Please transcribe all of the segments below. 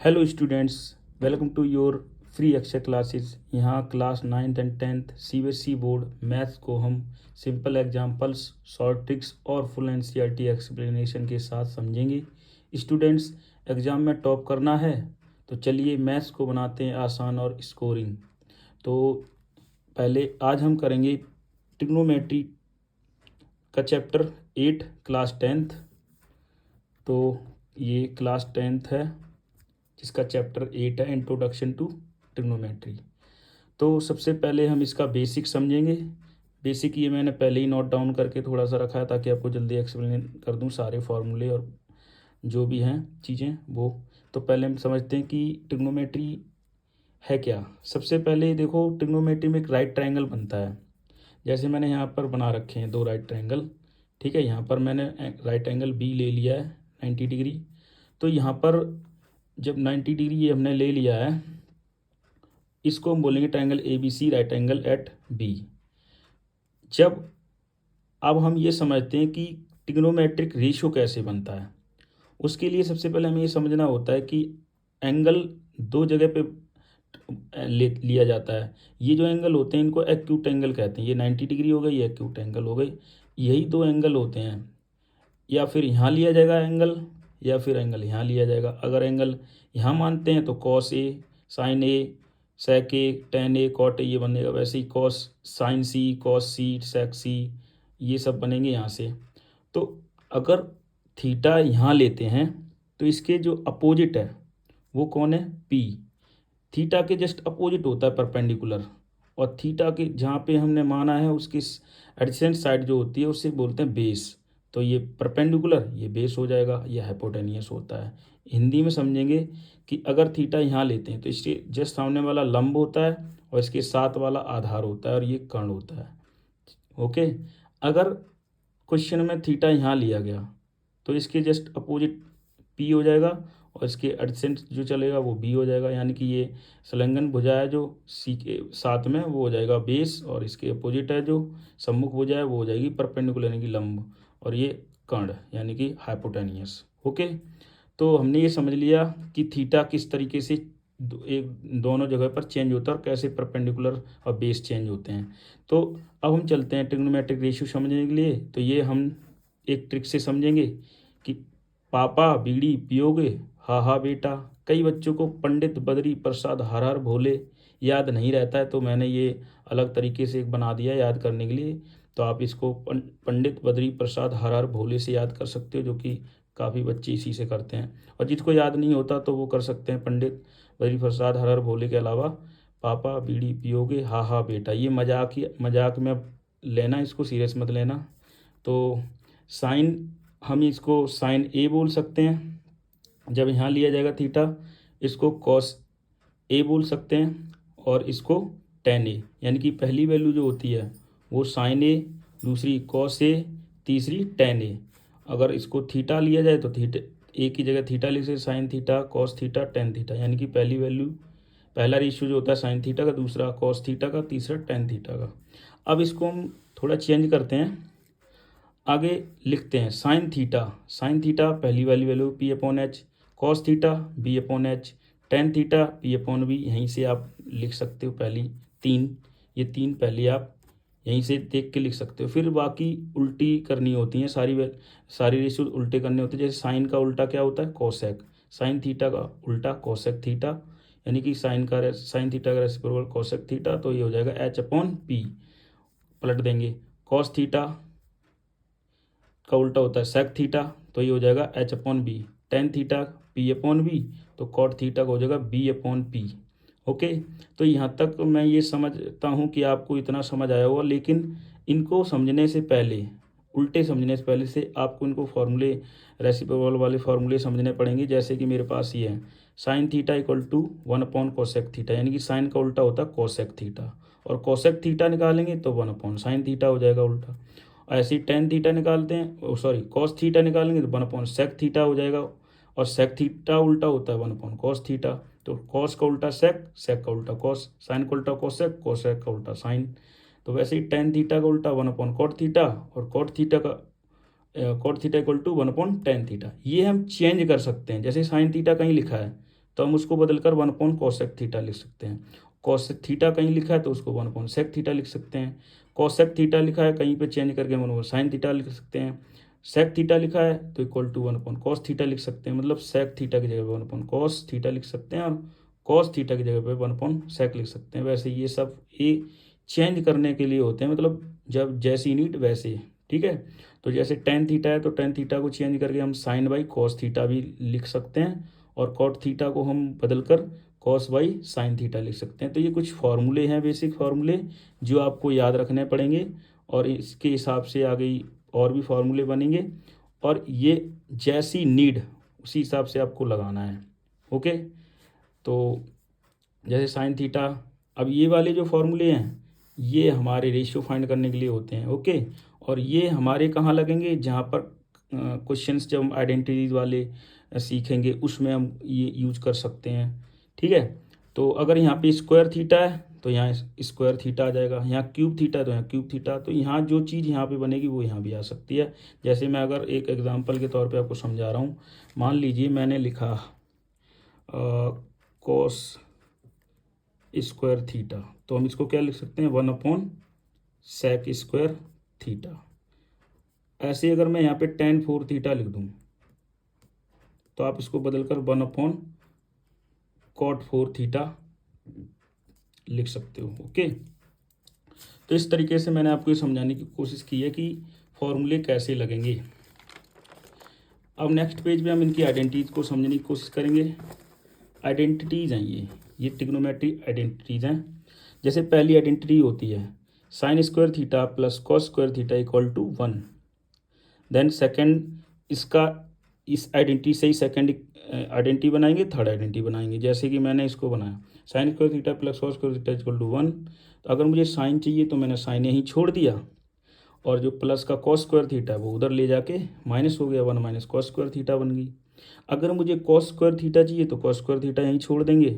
Hello students, welcome to your free extra classes. यहाँ class 9th and 10th CBSE board maths को हम simple examples, short tricks और full NCERT explanation के साथ समझेंगे। Students, exam में टॉप करना है तो चलिए मैथ्स को बनाते हैं आसान और स्कोरिंग। तो पहले आज हम करेंगे ट्रिग्नोमेट्री का चैप्टर 8 क्लास 10th। तो ये क्लास 10th है जिसका चैप्टर 8 है, इंट्रोडक्शन टू ट्रिग्नोमेट्री। तो सबसे पहले हम इसका बेसिक समझेंगे। बेसिक ये मैंने पहले ही नोट डाउन करके थोड़ा सा रखा है ताकि आपको जल्दी एक्सप्लेन कर दूं सारे फार्मूले और जो भी हैं चीज़ें वो। तो पहले हम समझते हैं कि ट्रिग्नोमेट्री है क्या। सबसे पहले देखो, ट्रिग्नोमेट्री में एक राइट ट्रायंगल बनता है। जैसे मैंने यहाँ पर बना रखे हैं दो राइट ट्रायंगल, ठीक है। यहाँ पर मैंने राइट एंगल बी ले लिया है 90 डिग्री। तो यहाँ पर जब 90 डिग्री ये हमने ले लिया है, इसको हम बोलेंगे triangle ABC, right angle at B. जब अब हम ये समझते हैं कि ट्रिग्नोमेट्रिक रेशियो कैसे बनता है, उसके लिए सबसे पहले हमें ये समझना होता है कि एंगल दो जगह पे लिया जाता है। ये जो एंगल होते हैं इनको एक्यूट एंगल कहते हैं। ये 90 डिग्री हो गई, ये एक्यूट एंगल हो गई। यही दो एंगल होते हैं, या फिर यहाँ लिया जाएगा एंगल या फिर एंगल यहाँ लिया जाएगा। अगर एंगल यहाँ मानते हैं तो cos A, sine A, sec A, tan A, cot A, ये बनेगा। वैसे ही cos sine C, cos C, sec C, ये सब बनेंगे यहाँ से। तो अगर थीटा यहाँ लेते हैं तो इसके जो अपोजिट है वो कौन है, पी। थीटा के जस्ट अपोजिट होता है परपेंडिकुलर, और थीटा के जहाँ पे हमने माना है उसकी एडजेसेंट साइड जो होती है उससे बोलते हैं बेस। तो ये परपेंडिकुलर, ये बेस हो जाएगा, ये हाइपोटेनियस होता है। हिंदी में समझेंगे कि अगर थीटा यहाँ लेते हैं तो इसके जस्ट सामने वाला लंब होता है और इसके साथ वाला आधार होता है और ये कर्ण होता है। ओके। अगर क्वेश्चन में थीटा यहाँ लिया गया तो इसके जस्ट अपोजिट पी हो जाएगा और इसके एडजेसेंट जो चलेगा वो बी हो जाएगा। यानी कि ये संलग्न भुजा है जो सी के साथ में वो हो जाएगा बेस, और इसके अपोजिट है जो सम्मुख भुजा है वो हो जाएगी परपेंडिकुलर यानी कि लंब, और ये कर्ण यानी कि हाइपोटेनियस। ओके। तो हमने ये समझ लिया कि थीटा किस तरीके से दोनों जगह पर चेंज होता है और कैसे परपेंडिकुलर और बेस चेंज होते हैं। तो अब हम चलते हैं ट्रिग्नोमेट्रिक रेशियो समझने के लिए। तो ये हम एक ट्रिक से समझेंगे कि पापा बीड़ी पियोगे, हा बेटा। कई बच्चों को पंडित बद्री प्रसाद हर हर भोले याद नहीं रहता है, तो मैंने ये अलग तरीके से एक बना दिया याद करने के लिए। तो आप इसको पंडित बद्री प्रसाद हर हर भोले से याद कर सकते हो, जो कि काफ़ी बच्चे इसी से करते हैं। और जिसको याद नहीं होता तो वो कर सकते हैं पंडित बद्री प्रसाद हर हर भोले के अलावा पापा बीड़ी पियोगे, हा बेटा। ये मजाक में लेना, इसको सीरियस मत लेना। तो साइन, हम इसको साइन ए बोल सकते हैं जब यहाँ लिया जाएगा थीटा। इसको कॉस ए बोल सकते हैं और इसको टेन ए। यानी कि पहली वैल्यू जो होती है वो साइन ए, दूसरी कॉस ए, तीसरी टेन ए। अगर इसको थीटा लिया जाए तो थीटा ए की जगह थीटा लिख सकते, sign theta, cos theta, tan theta. यानी कि पहली वैल्यू, पहला रेशियो जो होता है साइन थीटा का, दूसरा कॉस थीटा का, तीसरा टेन थीटा का। अब इसको हम थोड़ा चेंज करते हैं, आगे लिखते हैं साइन थीटा। साइन थीटा पहली वाली value P upon H, cos theta B upon H, tan theta P upon B. यहीं से आप लिख सकते हो पहली तीन, ये तीन पहले आप यहीं से देख के लिख सकते हो। फिर बाकी उल्टी करनी होती हैं, सारी रेशियो उल्टे करने होते हैं। जैसे साइन का उल्टा क्या होता है, कोसेक। साइन थीटा का उल्टा कोसेक थीटा, यानी कि साइन थीटा का रेसिप्रोकल कोसेक थीटा। तो ये हो जाएगा एच अपॉन पी। पलट देंगे, कॉस थीटा का उल्टा होता है सेक थीटा, तो ये हो जाएगा H upon B. Tan theta P upon B, तो कॉट थीटा का हो जाएगा बी अपॉन पी। ओके। तो यहाँ तक मैं ये समझता हूँ कि आपको इतना समझ आया होगा, लेकिन इनको समझने से पहले, उल्टे समझने से पहले से आपको इनको फॉर्मूले, रेसिप्रोकल वाले फॉर्मूले समझने पड़ेंगे। जैसे कि मेरे पास ये है sine theta equal to one upon cosec theta, यानी कि साइन का उल्टा होता है कोसेक थीटा, और कोसेक थीटा निकालेंगे तो वन अपॉन साइन थीटा हो जाएगा उल्टा। ऐसे ही टेन थीटा निकालते हैं, सॉरी कॉस थीटा निकालेंगे तो वन अपॉन सेक थीटा हो जाएगा, और सेक थीटा उल्टा होता है वन अपॉन कॉस थीटा। तो कॉस का उल्टा सेक, सेक का उल्टा कॉस, साइन का उल्टा कोसेक, कोसेक का उल्टा साइन। तो वैसे ही टेन थीटा का उल्टा वन अपॉन कॉट थीटा, और cot theta equal to one upon tan theta. ये हम चेंज कर सकते हैं। जैसे साइन थीटा कहीं लिखा है तो हम उसको बदलकर 1/cosec थीटा लिख सकते हैं। cosec थीटा कहीं लिखा है तो उसको 1/sec थीटा लिख सकते हैं। cosec थीटा लिखा है कहीं पे चेंज करके 1/sin थीटा लिख सकते हैं। sec थीटा लिखा है तो इक्वल टू 1/cos थीटा लिख सकते हैं, मतलब sec थीटा की जगह पे 1/cos थीटा लिख सकते हैं और cos थीटा की जगह पे 1/sec लिख सकते हैं। वैसे ये सब ये चेंज करने के लिए होते हैं, मतलब जब जैसी नीड वैसे, ठीक है। तो जैसे tan थीटा है तो tan थीटा को चेंज करके हम sin बाई cos थीटा भी लिख सकते हैं और cot थीटा को हम बदलकर cos बाई sin थीटा लिख सकते हैं। तो ये कुछ फार्मूले हैं, बेसिक फार्मूले, जो आपको याद रखने पड़ेंगे और इसके हिसाब से आगे और भी फार्मूले बनेंगे और ये जैसी नीड उसी हिसाब से आपको लगाना है। ओके, तो जैसे साइन थीटा, अब ये वाले जो फार्मूले हैं ये हमारे रेशियो फाइंड करने के लिए होते हैं। ओके, और ये हमारे कहाँ लगेंगे, जहाँ पर क्वेश्चंस जब हम आइडेंटिटीज वाले सीखेंगे उसमें हम ये यूज कर सकते हैं। ठीक है, तो अगर यहाँ पे स्क्वायर थीटा है तो यहाँ स्क्वायर थीटा आ जाएगा, यहाँ क्यूब थीटा है तो यहाँ क्यूब थीटा, तो यहाँ जो चीज़ यहाँ पे बनेगी वो यहाँ भी आ सकती है। जैसे मैं अगर एक एग्जांपल के तौर पे आपको समझा रहा हूँ, मान लीजिए मैंने लिखा कोस स्क्वायर थीटा, तो हम इसको क्या लिख सकते हैं 1/sec स्क्वायर थीटा। ऐसे अगर मैं यहाँ पे tan 4 थीटा लिख दूँ तो आप इसको बदलकर 1/cot 4 थीटा लिख सकते हो। ओके, तो इस तरीके से मैंने आपको ये समझाने की कोशिश की है कि फॉर्मूले कैसे लगेंगे। अब नेक्स्ट पेज पे हम इनकी आइडेंटिटीज को समझने की कोशिश करेंगे। आइडेंटिटीज़ हैं ये ट्रिग्नोमेट्री आइडेंटिटीज़ हैं। जैसे पहली आइडेंटिटी होती है sine square theta plus cos square theta equal to 1। Then second, इसका इस आइडेंटिटी से ही सेकंड आइडेंटिटी बनाएंगे, थर्ड आइडेंटिटी बनाएंगे। जैसे कि मैंने इसको बनाया sine square theta plus cos square theta equal to 1, तो अगर मुझे साइन चाहिए तो मैंने साइन यहीं छोड़ दिया और जो प्लस का कॉस स्क्वायर थीटा वो उधर ले जाके माइनस हो गया, 1 माइनस कॉस स्क्वायर थीटा बन गई। अगर मुझे कॉस स्क्वायर थीटा चाहिए तो कॉस स्क्वायर थीटा यहीं छोड़ देंगे,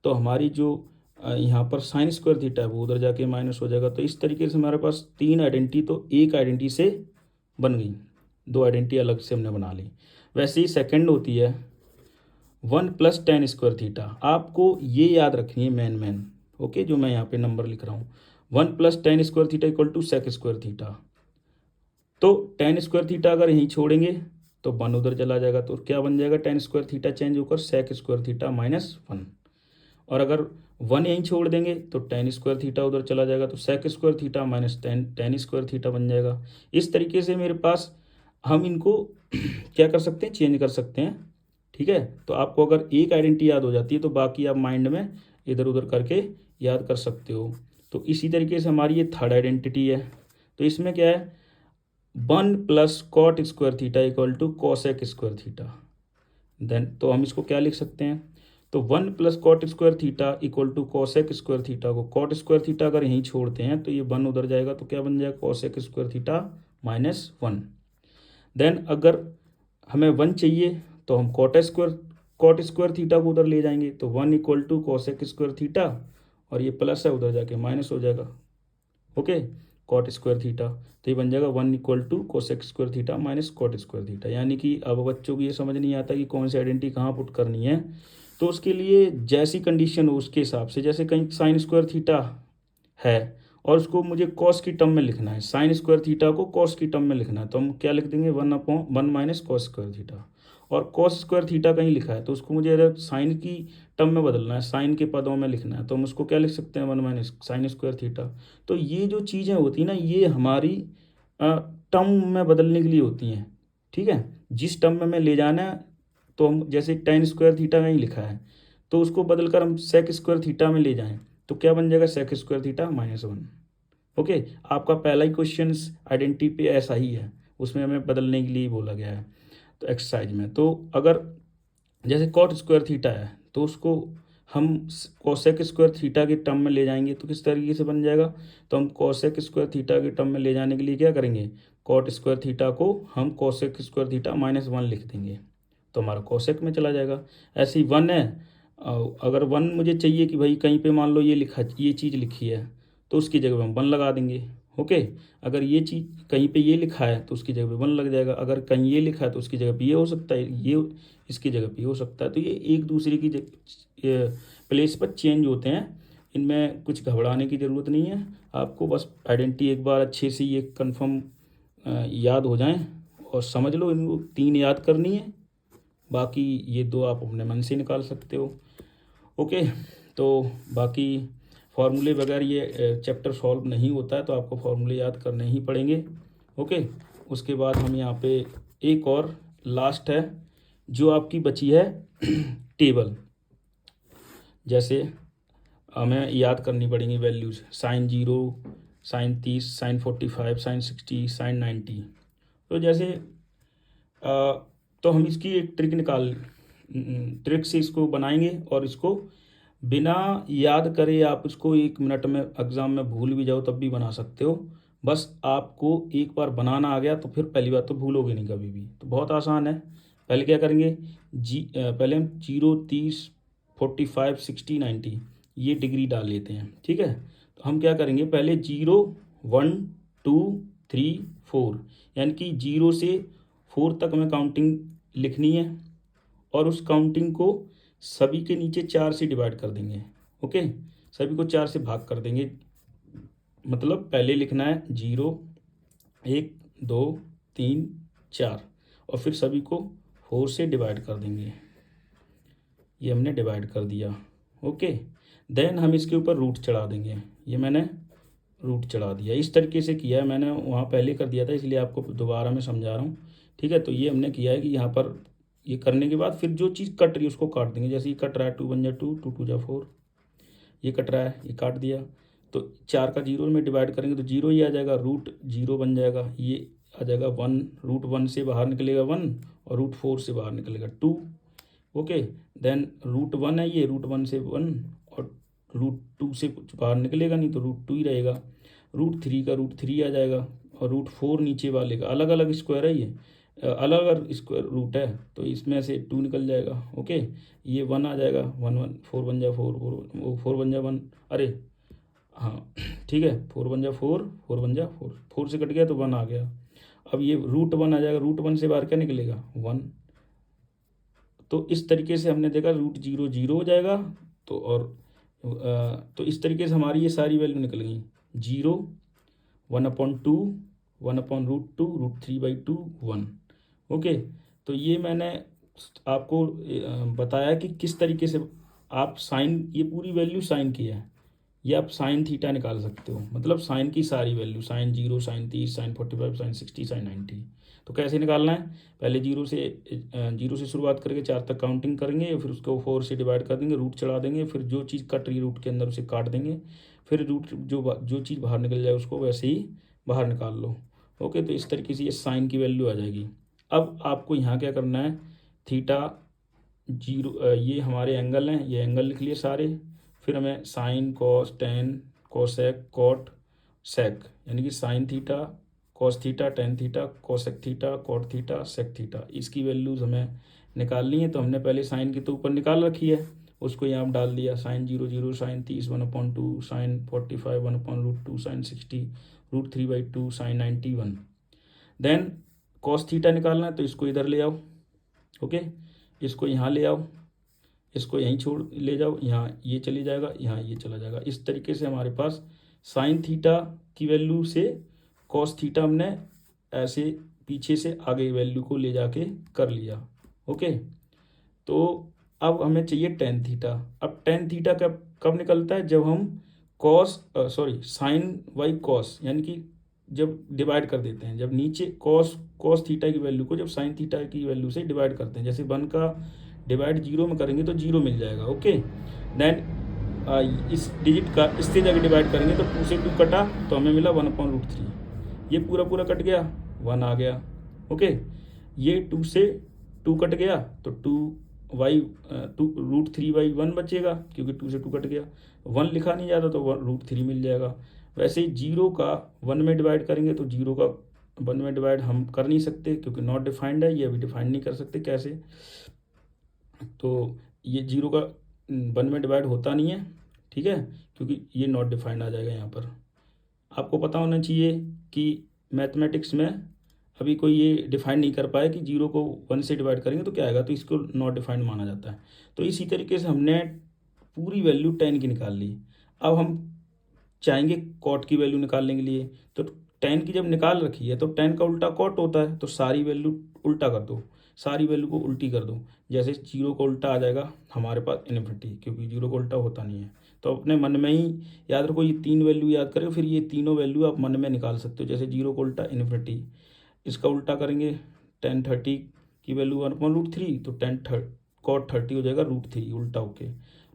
तो हमारी जो यहाँ पर साइन स्क्वायर थीटा है वो उधर जाके माइनस हो जाएगा। तो इस तरीके से हमारे पास तीन आइडेंटिटी तो एक आइडेंटिटी से बन गई, दो आइडेंटिटी अलग से हमने बना ली। वैसे ही सेकंड होती है 1 प्लस tan स्क्वायर थीटा। आपको ये याद रखनी है मेन ओके, जो मैं यहाँ पे नंबर लिख रहा हूँ 1 plus tan square theta equal to sec square theta. तो tan स्क्वायर थीटा अगर यहीं छोड़ेंगे तो 1 उधर चला जाएगा, तो क्या बन जाएगा tan स्क्वायर थीटा चेंज होकर सेक स्क्वायर थीटा माइनस 1। और अगर 1 यहीं छोड़ देंगे तो tan स्क्वायर थीटा उधर चला जाएगा, तो sec square theta minus tan square theta बन जाएगा। इस तरीके से मेरे पास हम इनको क्या कर सकते हैं, चेंज कर सकते हैं। ठीक है, तो आपको अगर एक आइडेंटिटी याद हो जाती है तो बाकी आप माइंड में इधर उधर करके याद कर सकते हो। तो इसी तरीके से हमारी ये थर्ड आइडेंटिटी है। तो इसमें क्या है 1 plus cot square theta equal to cosec square theta. Then तो हम इसको क्या लिख सकते हैं, तो 1 plus cot square theta equal to cosec square theta को कॉट स्क्वायर थीटा अगर यहीं छोड़ते हैं तो ये 1 उधर जाएगा, तो क्या बन जाएगा cosec square theta minus 1। Then अगर हमें 1 चाहिए तो हम कॉट स्क्वायर थीटा को उधर ले जाएंगे, तो 1 equal to cosec square theta और ये प्लस है उधर जाके माइनस हो जाएगा। ओके, कॉट स्क्वायर थीटा, तो ये बन जाएगा 1 equal to cosec square theta minus cot square theta. यानी कि अब बच्चों को ये समझ नहीं आता कि कौन सी आइडेंटिटी कहाँ पुट करनी है, तो उसके लिए जैसी कंडीशन हो उसके हिसाब से, जैसे कहीं साइन स्क्वायर थीटा है और उसको मुझे कॉस की टर्म में लिखना है, साइन स्क्वायर थीटा को कॉस की टर्म में लिखना है, तो हम क्या लिख देंगे 1/1 माइनस कॉस स्क्वायर थीटा। और कॉस स्क्वायर थीटा कहीं लिखा है तो उसको मुझे अगर साइन की टर्म में बदलना है, साइन के पदों में लिखना है, तो हम उसको क्या लिख सकते हैं 1 माइनस साइन स्क्वायर थीटा। तो ये जो चीज़ें होती हैं ना, ये हमारी टर्म में बदलने के लिए होती हैं। ठीक है, जिस टर्म में हमें ले जाना है, तो हम जैसे tan स्क्वायर थीटा कहीं लिखा है तो उसको बदलकर हम सेक स्क्वायर थीटा में ले जाएं तो क्या बन जाएगा sec square theta minus 1। Okay, आपका पहला ही क्वेश्चन आइडेंटिटी पे ऐसा ही है, उसमें हमें बदलने के लिए बोला गया है तो एक्सरसाइज में। तो अगर जैसे कॉट स्क्वायर थीटा है तो उसको हम कोसेक स्क्वायर थीटा के टर्म में ले जाएंगे तो किस तरीके से बन जाएगा, तो हम कोसेक स्क्वायर थीटा के टर्म में ले जाने के लिए क्या करेंगे, कॉट स्क्वायर थीटा को हम कोसेक स्क्वायर थीटा माइनस 1 लिख देंगे, तो हमारा कोसेक में चला जाएगा। ऐसे ही 1 है, अगर 1 मुझे चाहिए कि भाई कहीं पे मान लो ये चीज़ लिखी है तो उसकी जगह पे हम 1 लगा देंगे। ओके, अगर ये चीज़ कहीं पे ये लिखा है तो उसकी जगह पे 1 लग जाएगा, अगर कहीं ये लिखा है तो उसकी जगह पे ये हो सकता है, इसकी जगह पे हो सकता है। तो ये एक दूसरे की प्लेस पर चेंज होते हैं, इनमें कुछ घबराने की ज़रूरत नहीं है। आपको बस आइडेंटिटी एक बार अच्छे से ये कंफर्म याद हो जाएं और समझ लो, इनको 3 याद करनी है, बाकी ये 2 आप अपने मन से निकाल सकते हो। ओके, तो बाकी फार्मूले बगैर ये चैप्टर सॉल्व नहीं होता है, तो आपको फार्मूले याद करने ही पड़ेंगे। ओके, उसके बाद हम यहाँ पे एक और लास्ट है जो आपकी बची है टेबल। जैसे हमें याद करनी पड़ेंगी values, sine 0, sine 30, sine 45, sine 60, sine 90। तो जैसे तो हम इसकी एक ट्रिक से इसको बनाएंगे, और इसको बिना याद करे आप इसको 1 मिनट में एग्ज़ाम में भूल भी जाओ तब भी बना सकते हो। बस आपको एक बार बनाना आ गया तो फिर पहली बार तो भूलोगे नहीं कभी भी। तो बहुत आसान है। पहले क्या करेंगे, पहले हम 0, 30, 45, 60, 90 ये डिग्री डाल लेते हैं। ठीक है, तो हम क्या करेंगे, पहले 0, 1, 2, 3, 4, यानी कि 0 से 4 तक हमें काउंटिंग लिखनी है, और उस काउंटिंग को सभी के नीचे 4 से डिवाइड कर देंगे। ओके, सभी को 4 से भाग कर देंगे। मतलब पहले लिखना है 0, 1, 2, 3, 4, और फिर सभी को 4 से डिवाइड कर देंगे। ये हमने डिवाइड कर दिया। ओके, देन हम इसके ऊपर रूट चढ़ा देंगे। ये मैंने रूट चढ़ा दिया, इस तरीके से किया है। मैंने वहाँ पहले कर दिया था, इसलिए आपको दोबारा मैं समझा रहा हूँ। ठीक है, तो ये हमने किया है कि यहाँ पर ये करने के बाद फिर जो चीज़ कट रही है उसको काट देंगे। जैसे ये कट रहा है 2 1 जा 2, 2 2 जा 4, ये कट रहा है, ये काट दिया। तो 4 का 0 में डिवाइड करेंगे तो 0 ही आ जाएगा, रूट 0 बन जाएगा। ये आ जाएगा 1, रूट 1 से बाहर निकलेगा 1, और रूट 4 से बाहर निकलेगा 2। ओके, देन रूट 1 है, ये रूट 1 से 1, और रूट 2 से कुछ बाहर निकलेगा नहीं तो रूट 2 ही रहेगा। रूट 3 का रूट 3 आ जाएगा, और रूट 4 नीचे वाले का, अलग अलग स्क्वायर है ये, अलग अलग स्क्वायर रूट है, तो इसमें से 2 निकल जाएगा। ओके, ये 1 आ जाएगा, 1 1, 4 1 जा 4, 4 1 जा 1, अरे हाँ ठीक है, 4 1 जा 4, 4 1 जा 4, 4 से कट गया तो 1 आ गया। अब ये रूट 1 आ जाएगा, रूट 1 से बाहर क्या निकलेगा 1। तो इस तरीके से हमने देखा रूट 0 0 हो जाएगा। तो तो इस तरीके से हमारी ये सारी वैल्यू निकल गई। 0, 1/2, 1/√2, रूट 3/2, 1। ओके, तो ये मैंने आपको बताया कि किस तरीके से आप साइन, ये पूरी वैल्यू साइन की है, ये आप साइन थीटा निकाल सकते हो। मतलब साइन की सारी value, sine 0, sine 30, sine 45, sine 60, sine 90। तो कैसे निकालना है, पहले 0 से शुरुआत करके 4 तक काउंटिंग करेंगे, फिर उसको 4 से डिवाइड कर देंगे, रूट चढ़ा देंगे, फिर जो चीज़ कट रही रूट के अंदर उसे काट देंगे, फिर रूट जो चीज़ बाहर निकल जाए उसको वैसे ही बाहर निकाल लो। ओके, तो इस तरीके से ये साइन की वैल्यू आ जाएगी। अब आपको यहाँ क्या करना है, थीटा 0, ये हमारे एंगल हैं, ये एंगल लिख लिए सारे। फिर हमें sine, cos, tan, cosec, cot, sec, यानी कि sine theta, cos theta, tan theta, cosec theta, cot theta, sec theta, इसकी वैल्यूज़ हमें निकालनी है। तो हमने पहले साइन की तो ऊपर निकाल रखी है, उसको यहाँ डाल दिया। Sine 0 0, sine 30 1/2, sine 45 1/√2, sine 60 root 3/2, sine 90 1। Then cos theta निकालना है, तो इसको इधर ले आओ। ओके, इसको यहाँ ले आओ, इसको यहीं छोड़ ले जाओ, यहाँ ये चली जाएगा, यहाँ ये चला जाएगा। इस तरीके से हमारे पास साइन थीटा की वैल्यू से कॉस थीटा हमने ऐसे पीछे से आगे वैल्यू को ले जाके कर लिया। ओके, तो अब हमें चाहिए टेन थीटा। अब टेन थीटा कब निकलता है, जब हम साइन बाई कॉस, यानी कि जब डिवाइड कर देते हैं, जब नीचे कॉस थीटा की वैल्यू को जब साइन थीटा की वैल्यू से डिवाइड करते हैं। जैसे 1 का डिवाइड 0 में करेंगे तो 0 मिल जाएगा। ओके, देन इस डिजिट का इससे जाके डिवाइड करेंगे तो 2 से 2 कटा तो हमें मिला 1/√3, ये पूरा कट गया, 1 आ गया। ओके, ये 2 से 2 कट गया तो 2 रूट 3/1 बचेगा, क्योंकि 2 से 2 कट गया। 1 लिखा नहीं जाता तो √3 मिल जाएगा। वैसे ही 0 का 1 में डिवाइड करेंगे तो 0 का 1 में डिवाइड हम कर नहीं सकते, क्योंकि नॉट डिफाइंड है, ये अभी डिफाइंड नहीं कर सकते कैसे। तो ये 0 का 1 में डिवाइड होता नहीं है, ठीक है, क्योंकि ये नॉट डिफाइंड आ जाएगा यहाँ पर। आपको पता होना चाहिए कि मैथमेटिक्स में अभी कोई ये डिफाइन नहीं कर पाया कि 0 को 1 से डिवाइड करेंगे तो क्या आएगा, तो इसको नॉट डिफाइंड माना जाता है। तो इसी तरीके से हमने पूरी वैल्यू 10 की निकाल ली। अब हम चाहेंगे कॉट की वैल्यू निकालने के लिए, तो 10 की जब निकाल रखी है तो 10 का उल्टा कॉट होता है, तो सारी वैल्यू उल्टा कर दो, सारी वैल्यू को उल्टी कर दो। जैसे 0 का उल्टा आ जाएगा हमारे पास इन्फिनिटी, क्योंकि 0 का उल्टा होता नहीं है। तो अपने मन में ही याद रखो, ये 3 वैल्यू याद करें, फिर ये तीनों वैल्यू आप मन में निकाल सकते हो। जैसे 0 का उल्टा इन्फिनिटी, इसका उल्टा करेंगे 10/30 की वैल्यू 1/√3, तो 10 कॉट 30 हो जाएगा √3 उल्टा होके।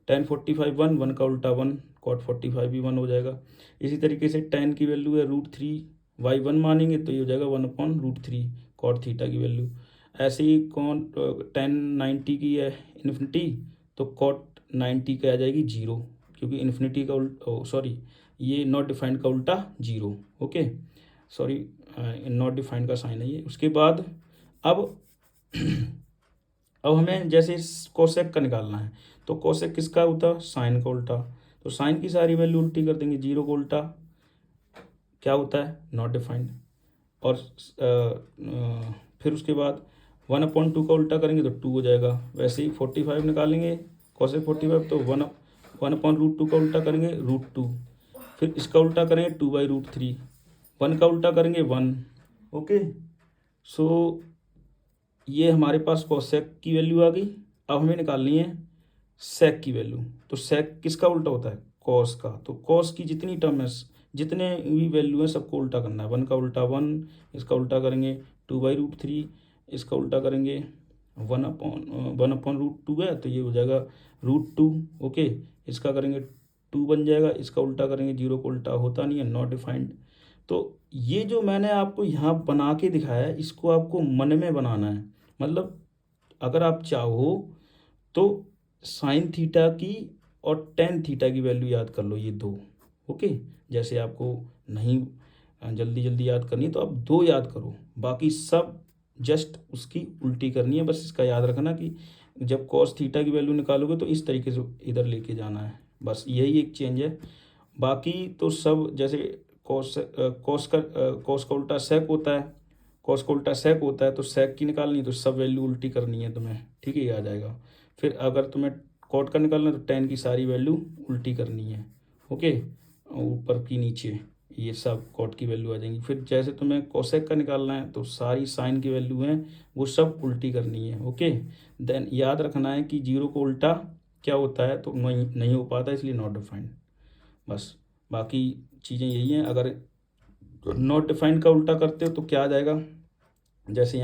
10/45 1 का उल्टा 1, कॉट 45 भी 1 हो जाएगा। इसी तरीके से 10 की वैल्यू है √3, y 1 मानेंगे तो ये हो जाएगा 1/√3 कॉट थीटा की वैल्यू। ऐसे ही 10/90 की है इन्फिनिटी, तो कॉट 90 का आ जाएगी 0, क्योंकि इन्फिनिटी का सॉरी ये नॉट डिफाइंड का उल्टा 0। ओके, सॉरी नॉट डिफाइंड का साइन है ये। उसके बाद अब अब हमें जैसे कोसेक का निकालना है, तो कोसेक किसका होता है, साइन का उल्टा। तो साइन की सारी वैल्यू उल्टी कर देंगे। 0 का उल्टा क्या होता है, नॉट डिफाइंड। और फिर उसके बाद 1/2 का उल्टा करेंगे तो 2 हो जाएगा। वैसे ही 45 निकालेंगे कोसेक 45, तो 1/√2 का उल्टा करेंगे √2, फिर इसका उल्टा करेंगे 2/√3, 1 का उल्टा करेंगे 1। ओके, सो ये हमारे पास कोसेक की वैल्यू आ गई। अब हमें निकालनी है सेक की वैल्यू। तो सेक किसका उल्टा होता है, कॉस का। तो कॉस की जितनी टर्म है, जितने भी वैल्यू है सबको उल्टा करना है। 1 का उल्टा 1, इसका उल्टा करेंगे 2/√3, इसका उल्टा करेंगे 1/√2 है तो ये हो जाएगा √2। ओके, इसका करेंगे 2 बन जाएगा, इसका उल्टा करेंगे 0 को उल्टा होता नहीं है, नॉट डिफाइंड। तो ये जो मैंने आपको यहाँ बना के दिखाया है, इसको आपको मन में बनाना है। मतलब अगर आप चाहो तो साइन थीटा की और टेन थीटा की वैल्यू याद कर लो, ये दो। ओके, जैसे आपको नहीं जल्दी जल्दी याद करनी है तो आप दो याद करो, बाकी सब जस्ट उसकी उल्टी करनी है। बस इसका याद रखना कि जब कॉस थीटा की वैल्यू निकालोगे तो इस तरीके से इधर लेके जाना है, बस यही एक चेंज है। बाकी तो सब जैसे कॉस का उल्टा सेक होता है, कॉस का उल्टा सेक होता है, तो सेक की निकालनी है तो सब वैल्यू उल्टी करनी है तुम्हें, ठीक है, ये आ जाएगा। फिर अगर तुम्हें कॉट का निकालना है तो टेन की सारी वैल्यू उल्टी करनी है। ओके, ऊपर की नीचे ये सब कॉट की वैल्यू आ जाएंगी। फिर जैसे तुम्हें कोसेक का निकालना है तो सारी साइन की वैल्यू हैं वो सब उल्टी करनी है। ओके, देन याद रखना है कि 0 को उल्टा क्या होता है, तो नहीं हो पाता, इसलिए नॉट डिफाइंड। बस बाकी चीज़ें यही हैं। अगर नॉट डिफाइंड का उल्टा करते हो तो क्या आ जाएगा, जैसे यहाँ